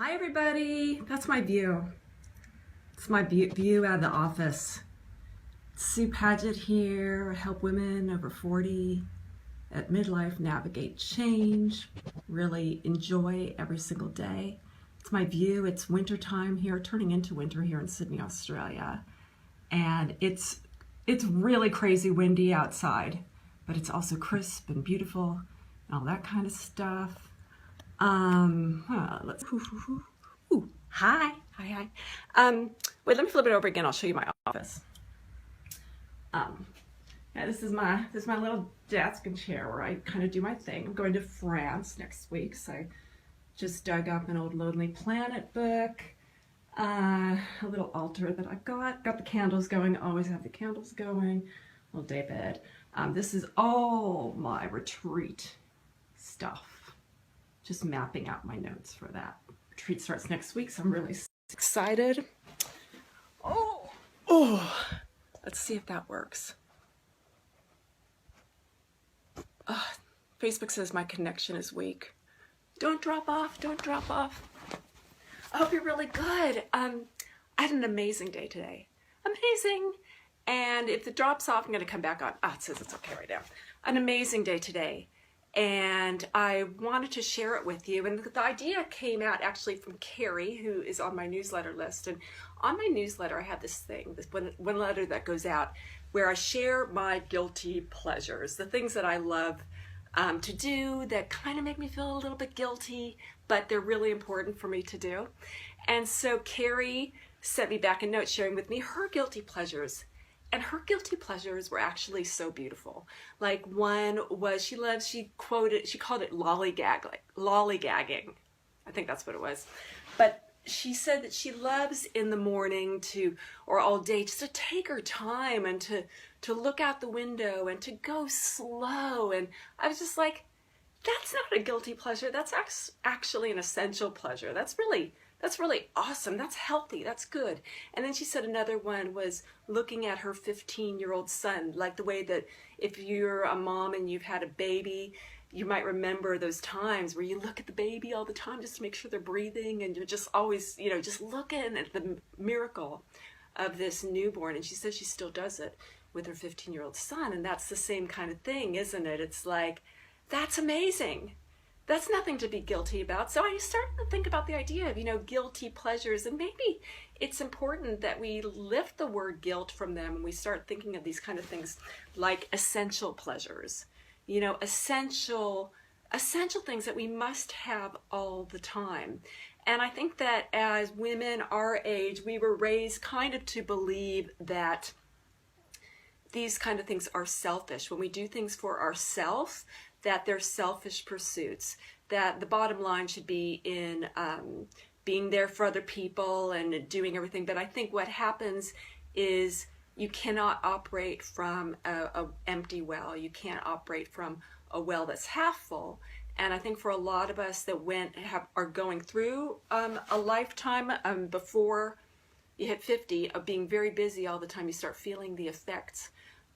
Hi everybody, that's my view. It's my view out of the office. Sue Paget here, help women over 40 at midlife navigate change, really enjoy every single day. It's my view. It's winter time here, turning into winter here in Sydney, Australia. And it's really crazy windy outside, but it's also crisp and beautiful and all that kind of stuff. Let's, hi. Wait, let me flip it over again. I'll show you my office. Yeah, this is my little desk and chair where I kind of do my thing. I'm going to France next week, so I just dug up an old Lonely Planet book, a little altar that I've got the candles going, always have the candles going, little day bed. This is all my retreat stuff. Just mapping out my notes for that. Retreat starts next week, so I'm really excited. Oh, let's see if that works. Facebook says my connection is weak. Don't drop off, don't drop off. I hope you're really good. I had an amazing day today. Amazing. And if it drops off, I'm gonna come back on. It says it's okay right now. An amazing day today. And I wanted to share it with you. And the idea came out actually from Carrie, who is on my newsletter list. And on my newsletter, I have this thing, this one letter that goes out where I share my guilty pleasures, the things that I love to do that kind of make me feel a little bit guilty, but they're really important for me to do. And so Carrie sent me back a note sharing with me her guilty pleasures. And her guilty pleasures were actually so beautiful. Like one was she called it lollygagging. I think that's what it was. But she said that she loves in the morning or all day, just to take her time and to look out the window and to go slow. And I was just like, that's not a guilty pleasure. That's actually an essential pleasure. That's really awesome. That's healthy. That's good. And then she said another one was looking at her 15-year-old son, like the way that if you're a mom and you've had a baby, you might remember those times where you look at the baby all the time just to make sure they're breathing, and you're just always, just looking at the miracle of this newborn. And she says she still does it with her 15-year-old son. And that's the same kind of thing, isn't it? It's like, that's amazing. That's nothing to be guilty about. So I started to think about the idea of, guilty pleasures, and maybe it's important that we lift the word guilt from them and we start thinking of these kind of things like essential pleasures, essential things that we must have all the time. And I think that as women our age, we were raised kind of to believe that these kind of things are selfish. When we do things for ourselves, that they're selfish pursuits, that the bottom line should be in being there for other people and doing everything. But I think what happens is you cannot operate from a empty well. You can't operate from a well that's half full. And I think for a lot of us that are going through a lifetime before you hit 50 of being very busy all the time, you start feeling the effects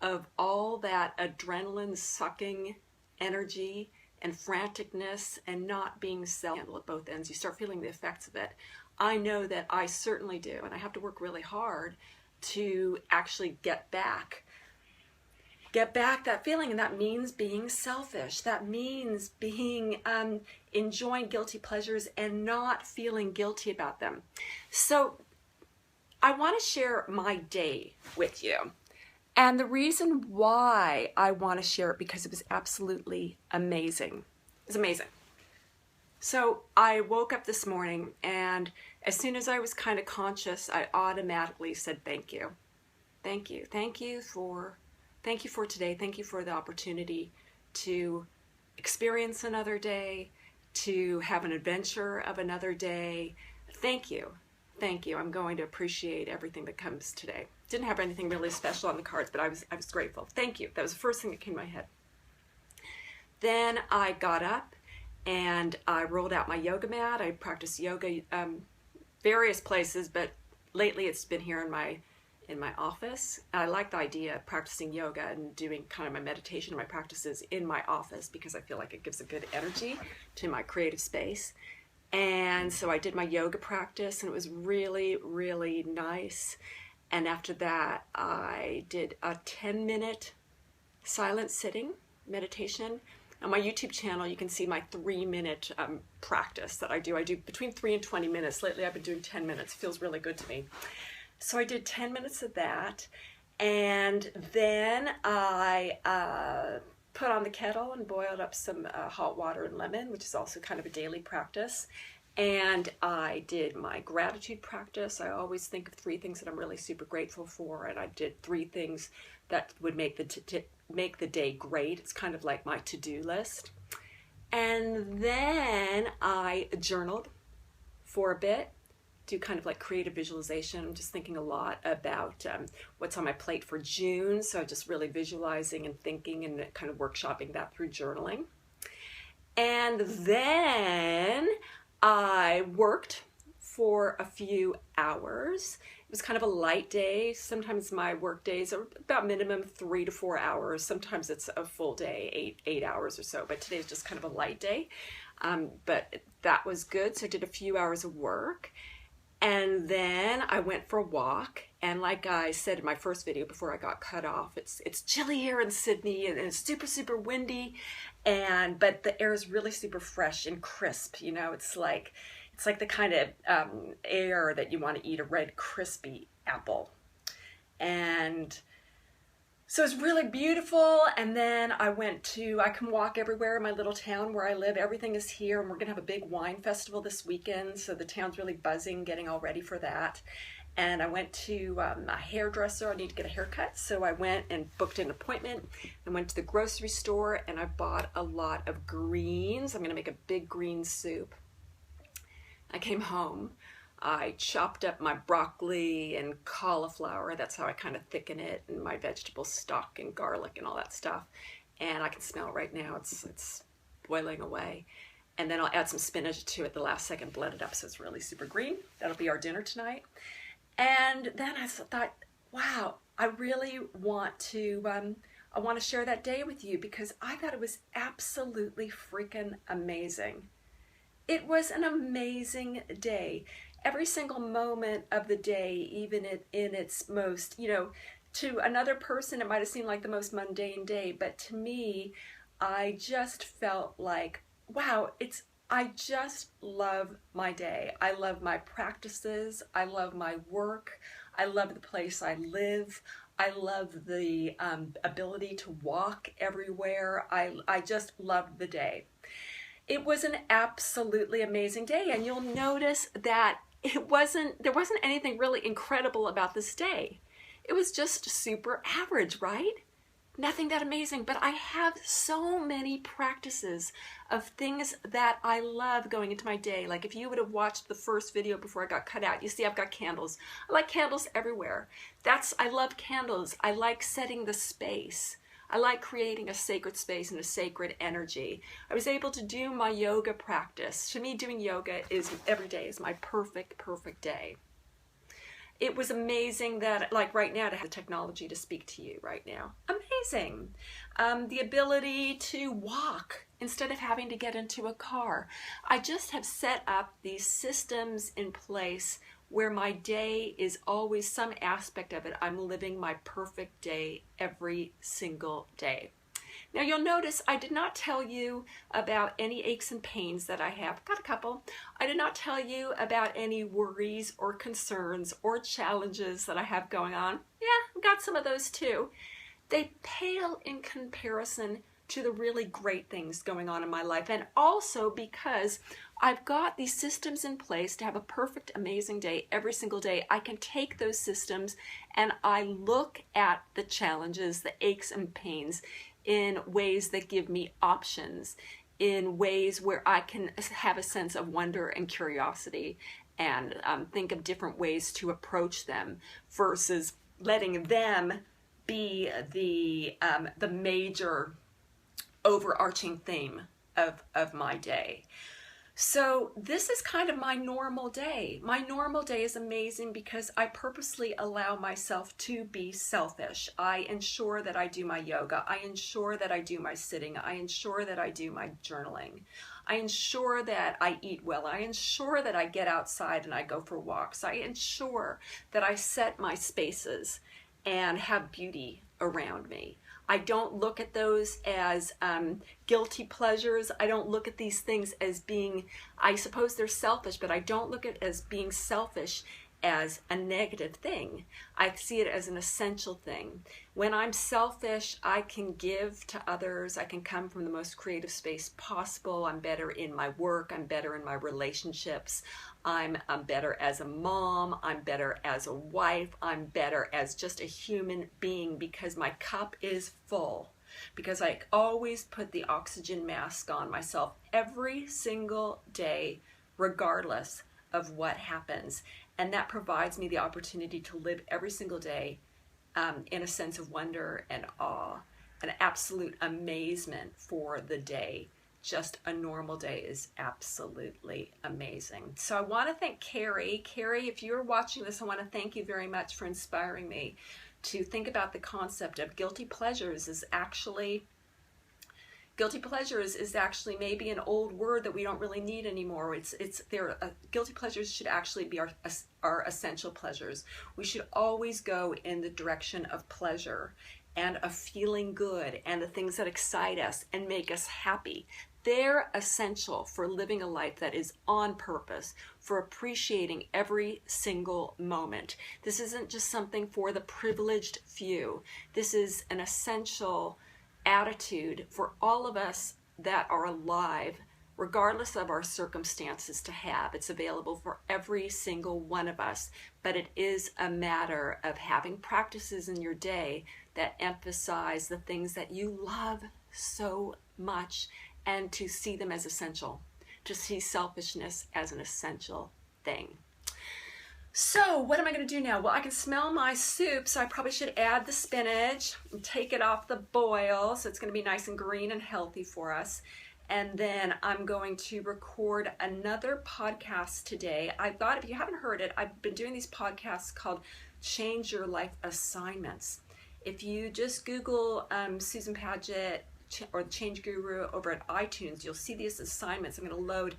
of all that adrenaline sucking energy and franticness and not being self-handled at both ends. You start feeling the effects of it. I know that I certainly do, and I have to work really hard to actually get back that feeling. And that means being selfish. That means being enjoying guilty pleasures and not feeling guilty about them. So I want to share my day with you. And the reason why I want to share it, because it was absolutely amazing. It's amazing. So I woke up this morning, and as soon as I was kind of conscious, I automatically said, thank you. Thank you. Thank you for today. Thank you for the opportunity to experience another day, to have an adventure of another day. Thank you. Thank you. I'm going to appreciate everything that comes today. Didn't have anything really special on the cards, but I was grateful. Thank you. That was the first thing that came to my head. Then I got up and I rolled out my yoga mat. I practice yoga various places, but lately it's been here in my office. I like the idea of practicing yoga and doing kind of my meditation and my practices in my office because I feel like it gives a good energy to my creative space. And so I did my yoga practice, and it was really, really nice. And after that, I did a 10-minute silent sitting meditation. On my YouTube channel, you can see my 3-minute practice that I do. I do between 3 and 20 minutes. Lately, I've been doing 10 minutes. It feels really good to me. So I did 10 minutes of that. And then I put on the kettle and boiled up some hot water and lemon, which is also kind of a daily practice. And I did my gratitude practice. I always think of 3 things that I'm really super grateful for, and I did 3 things that would make the day great. It's kind of like my to-do list. And then I journaled for a bit, do kind of like creative visualization. I'm just thinking a lot about what's on my plate for June. So just really visualizing and thinking and kind of workshopping that through journaling. And then I worked for a few hours. It was kind of a light day. Sometimes my work days are about minimum 3 to 4 hours. Sometimes it's a full day, 8 hours or so. But today's just kind of a light day. But that was good. So I did a few hours of work. And then I went for a walk, and like I said in my first video before I got cut off, it's chilly here in Sydney, and it's super, super windy, but the air is really super fresh and crisp. You know, it's like the kind of air that you want to eat a red crispy apple. And so it's really beautiful. And then I can walk everywhere in my little town where I live. Everything is here, and we're gonna have a big wine festival this weekend. So the town's really buzzing, getting all ready for that. And I went to a hairdresser. I need to get a haircut. So I went and booked an appointment and went to the grocery store, and I bought a lot of greens. I'm gonna make a big green soup. I came home. I chopped up my broccoli and cauliflower. That's how I kind of thicken it, and my vegetable stock and garlic and all that stuff. And I can smell it right now. It's boiling away. And then I'll add some spinach to it the last second, blend it up so it's really super green. That'll be our dinner tonight. And then I thought, wow, I really want to share that day with you, because I thought it was absolutely freaking amazing. It was an amazing day. Every single moment of the day, even in its most, to another person, it might have seemed like the most mundane day, but to me, I just felt like, wow, I just love my day. I love my practices. I love my work. I love the place I live. I love the ability to walk everywhere. I just loved the day. It was an absolutely amazing day, and you'll notice that there wasn't anything really incredible about this day. It was just super average, right? Nothing that amazing, but I have so many practices of things that I love going into my day. Like if you would have watched the first video before I got cut out, you see I've got candles. I like candles everywhere. I love candles. I like setting the space. I like creating a sacred space and a sacred energy. I was able to do my yoga practice. To me, doing yoga every day is my perfect day. It was amazing that, like right now, to have the technology to speak to you right now. Amazing. The ability to walk instead of having to get into a car. I just have set up these systems in place where my day is always some aspect of it. I'm living my perfect day every single day. Now you'll notice I did not tell you about any aches and pains that I have. Got a couple. I did not tell you about any worries or concerns or challenges that I have going on. Yeah, I've got some of those too. They pale in comparison to the really great things going on in my life, and also because I've got these systems in place to have a perfect, amazing day every single day. I can take those systems and I look at the challenges, the aches and pains in ways that give me options, in ways where I can have a sense of wonder and curiosity and think of different ways to approach them versus letting them be the major overarching theme of my day. So this is kind of my normal day. My normal day is amazing because I purposely allow myself to be selfish. I ensure that I do my yoga. I ensure that I do my sitting. I ensure that I do my journaling. I ensure that I eat well. I ensure that I get outside and I go for walks. I ensure that I set my spaces and have beauty around me. I don't look at those as guilty pleasures. I don't look at these things as being, I suppose they're selfish, but I don't look at it as being selfish as a negative thing. I see it as an essential thing. When I'm selfish, I can give to others. I can come from the most creative space possible. I'm better in my work. I'm better in my relationships. I'm better as a mom. I'm better as a wife. I'm better as just a human being because my cup is full. Because I always put the oxygen mask on myself every single day, regardless of what happens. And that provides me the opportunity to live every single day in a sense of wonder and awe, an absolute amazement for the day. Just a normal day is absolutely amazing. So I want to thank Carrie. Carrie, if you're watching this, I want to thank you very much for inspiring me to think about the concept of guilty pleasures is actually maybe an old word that we don't really need anymore. Guilty pleasures should actually be our essential pleasures. We should always go in the direction of pleasure and of feeling good and the things that excite us and make us happy. They're essential for living a life that is on purpose, for appreciating every single moment. This isn't just something for the privileged few. This is an essential attitude for all of us that are alive, regardless of our circumstances, to have. It's available for every single one of us, but it is a matter of having practices in your day that emphasize the things that you love so much and to see them as essential, to see selfishness as an essential thing. So what am I going to do now? Well, I can smell my soup, so I probably should add the spinach and take it off the boil, so it's going to be nice and green and healthy for us. And then I'm going to record another podcast today. I thought, if you haven't heard it, I've been doing these podcasts called Change Your Life Assignments. If you just Google Susan Paget or the Change Guru over at iTunes, you'll see these assignments. I'm going to load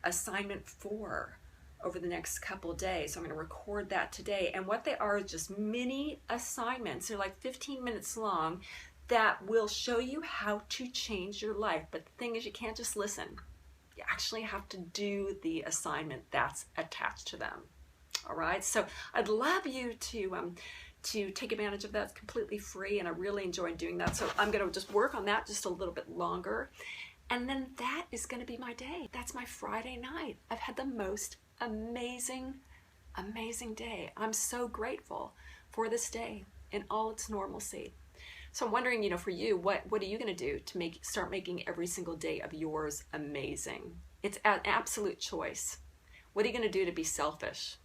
assignment 4 over the next couple days. So I'm going to record that today. And what they are is just mini assignments. They're like 15 minutes long that will show you how to change your life. But the thing is, you can't just listen. You actually have to do the assignment that's attached to them. All right. So I'd love you to take advantage of that. It's completely free, and I really enjoy doing that. So I'm going to just work on that just a little bit longer. And then that is going to be my day. That's my Friday night. I've had the most amazing day. I'm so grateful for this day in all its normalcy. So I'm wondering, for you, what are you going to do to start making every single day of yours amazing? It's an absolute choice. What are you going to do to be selfish?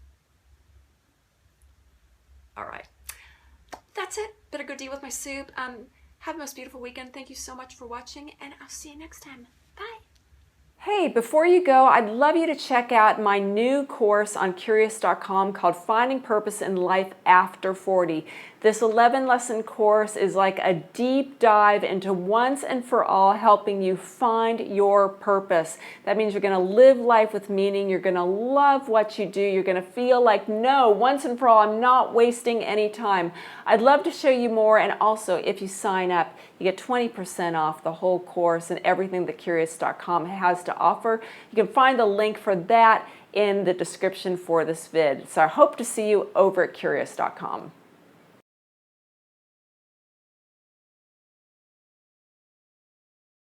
All right. That's it. Better go deal with my soup. Have the most beautiful weekend. Thank you so much for watching, and I'll see you next time. Bye. Hey, before you go, I'd love you to check out my new course on Curious.com called Finding Purpose in Life After 40. This 11-lesson course is like a deep dive into once and for all helping you find your purpose. That means you're going to live life with meaning. You're going to love what you do. You're going to feel like, no, once and for all, I'm not wasting any time. I'd love to show you more, and also if you sign up, you get 20% off the whole course and everything that Curious.com has to offer. You can find the link for that in the description for this vid. So I hope to see you over at Curious.com.